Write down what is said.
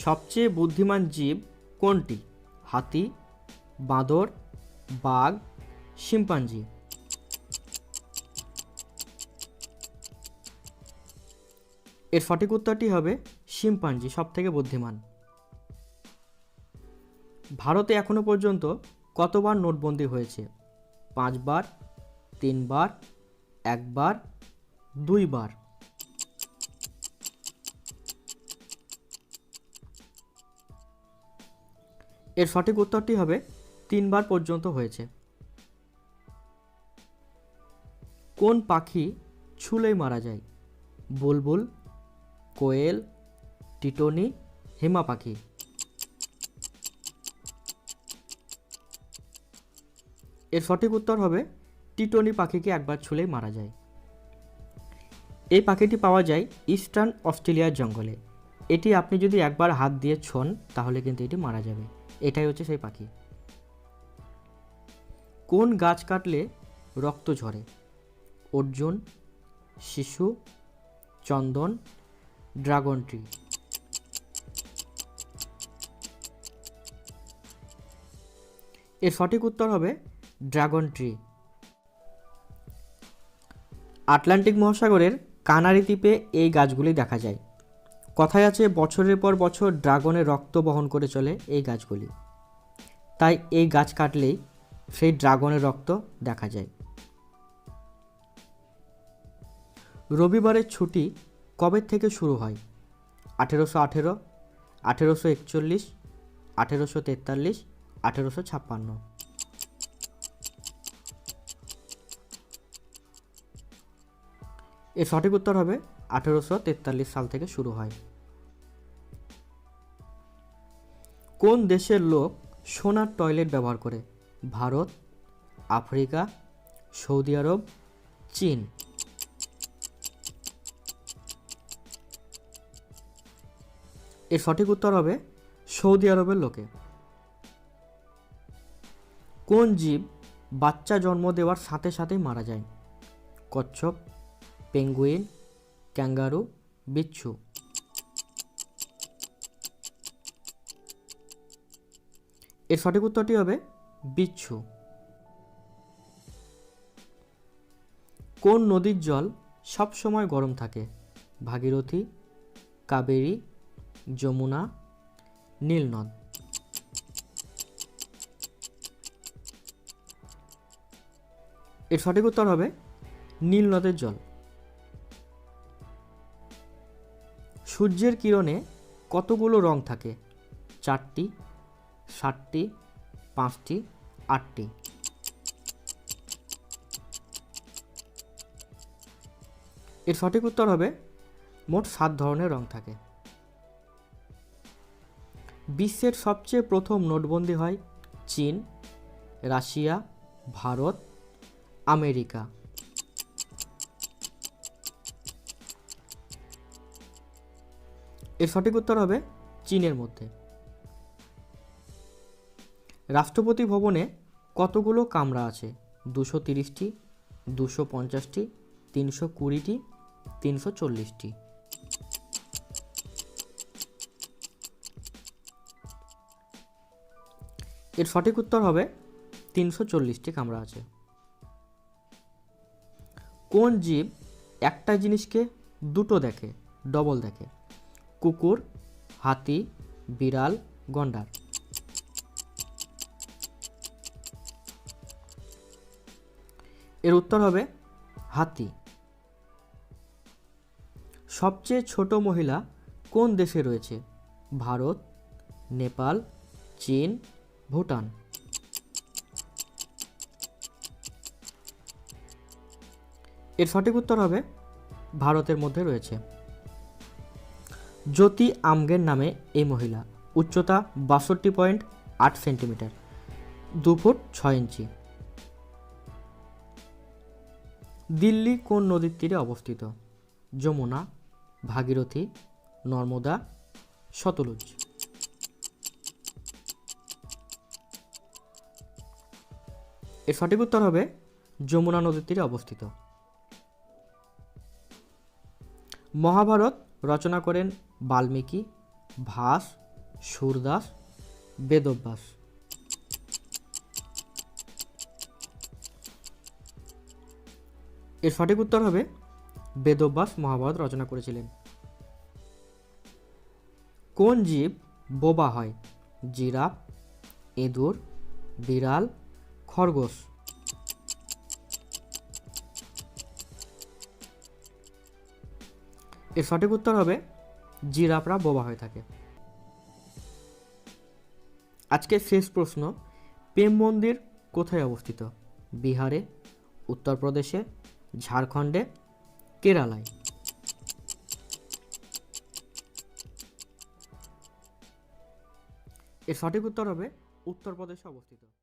সবচেয়ে বুদ্ধিমান জীব কোনটি? হাতি, বাঁদর, বাঘ, শিম্পাঞ্জি। এর সঠিক উত্তরটি হবে শিম্পাঞ্জি, সবথেকে বুদ্ধিমান। ভারতে এখনো পর্যন্ত কতবার নোটবন্দি হয়েছে? 5 বার, 3 বার, 1 বার, 2 বার। এর সঠিক উত্তরটি হবে 3 বার পর্যন্ত হয়েছে। কোন পাখি ছুলেই মারা যায়? বুলবুল, কোয়েল, টিটনি, হেমা পাখি। এর সঠিক উত্তর হবে টিটনি পাখিকে একবার ছুলেই মারা যায়। এই পাখিটি পাওয়া যায় ইস্টার্ন অস্ট্রেলিয়ার জঙ্গলে। এটি আপনি যদি একবার হাত দিয়ে ছোঁন তাহলে কিন্তু এটি মারা যাবে। এটাই হচ্ছে সেই পাখি। কোন গাছ কাটলে রক্ত ঝরে? অর্জুন, শিশু, চন্দন, ড্রাগন ট্রি। এর সঠিক উত্তর হবে ড্রাগন ট্রি। আটলান্টিক মহাসাগরের কানারি দ্বীপে এই গাছগুলি দেখা যায়। কথায় আছে বছরের পর বছর ড্রাগনের রক্ত বহন করে চলে এই গাছগুলি, তাই এই গাছ কাটলেই সেই ড্রাগনের রক্ত দেখা যায়। রবিবারের ছুটি কবে থেকে শুরু হয়? 1818, 1841, 1843, 1856। এর সঠিক উত্তর হবে 1843 সাল থেকে শুরু হয়। কোন দেশের লোক সোনার টয়লেট ব্যবহার করে? ভারত, আফ্রিকা, সৌদি আরব, চীন। এর সঠিক উত্তর হবে সৌদি আরবের লোকে। কোন জীব বাচ্চা জন্ম দেওয়ার সাথে সাথেই মারা যায়? কচ্ছপ, পেঙ্গুইন, ক্যাঙ্গারু, বিচ্ছু। এর সঠিক উত্তরটি হবে বিচ্ছু। কোন নদীর জল সব সময় গরম থাকে? ভাগীরথী, কাবেরী, যমুনা, নীলনদ। এর সঠিক উত্তর হবে নীল নদের জল। সূর্যের কিরণে কতগুলো রং থাকে? 4টি, 7টি, 5টি, 8টি। এর সঠিক উত্তর হবে মোট 7 ধরনের রং থাকে। বিশ্বের সবচেয়ে প্রথম নোটবন্দি হয় চীন, রাশিয়া, ভারত, আমেরিকা। এর সঠিক উত্তর হবে চীনের মধ্যে। রাষ্ট্রপতি ভবনে কতগুলো কামরা আছে? 230টি, 250টি, 320টি, 340টি। এর সঠিক উত্তর হবে 340টি কামরা আছে। কোন জীব একটা জিনিসকে দুটো দেখে, ডবল দেখে? কুকুর, হাতি, বিড়াল, গন্ডার। এর উত্তর হবে হাতি। সবচেয়ে ছোট মহিলা কোন দেশে রয়েছে? ভারত, নেপাল, চীন, ভুটান। এর সঠিক উত্তর হবে ভারতের মধ্যে রয়েছে। জ্যোতি আমগের নামে এই মহিলা। উচ্চতা 62.8 সেন্টিমিটার, 2 ফুট 6 ইঞ্চি। দিল্লি কোন নদীর তীরে অবস্থিত? যমুনা, ভাগীরথী, নর্মদা, সতলুজ। এর সঠিক উত্তর হবে যমুনা নদীর তীরে অবস্থিত। মহাভারত রচনা করেন বাল্মীকি, ভাস, সুরদাস, বেদব্যাস। এর সঠিক উত্তর হবে বেদব্যাস মহাভারত রচনা করেছিলেন। কোন জীব বোবা হয়? জিরাফ, ইঁদুর, বিড়াল, খরগোশ। এর সঠিক উত্তর হবে জিরাফরা বোবা হয়ে থাকে। আজকের শেষ প্রশ্ন, প্রেম মন্দির কোথায় অবস্থিত? বিহারে, উত্তরপ্রদেশে, ঝাড়খণ্ডে, কেরালায়। এর সঠিক উত্তর হবে উত্তরপ্রদেশে অবস্থিত।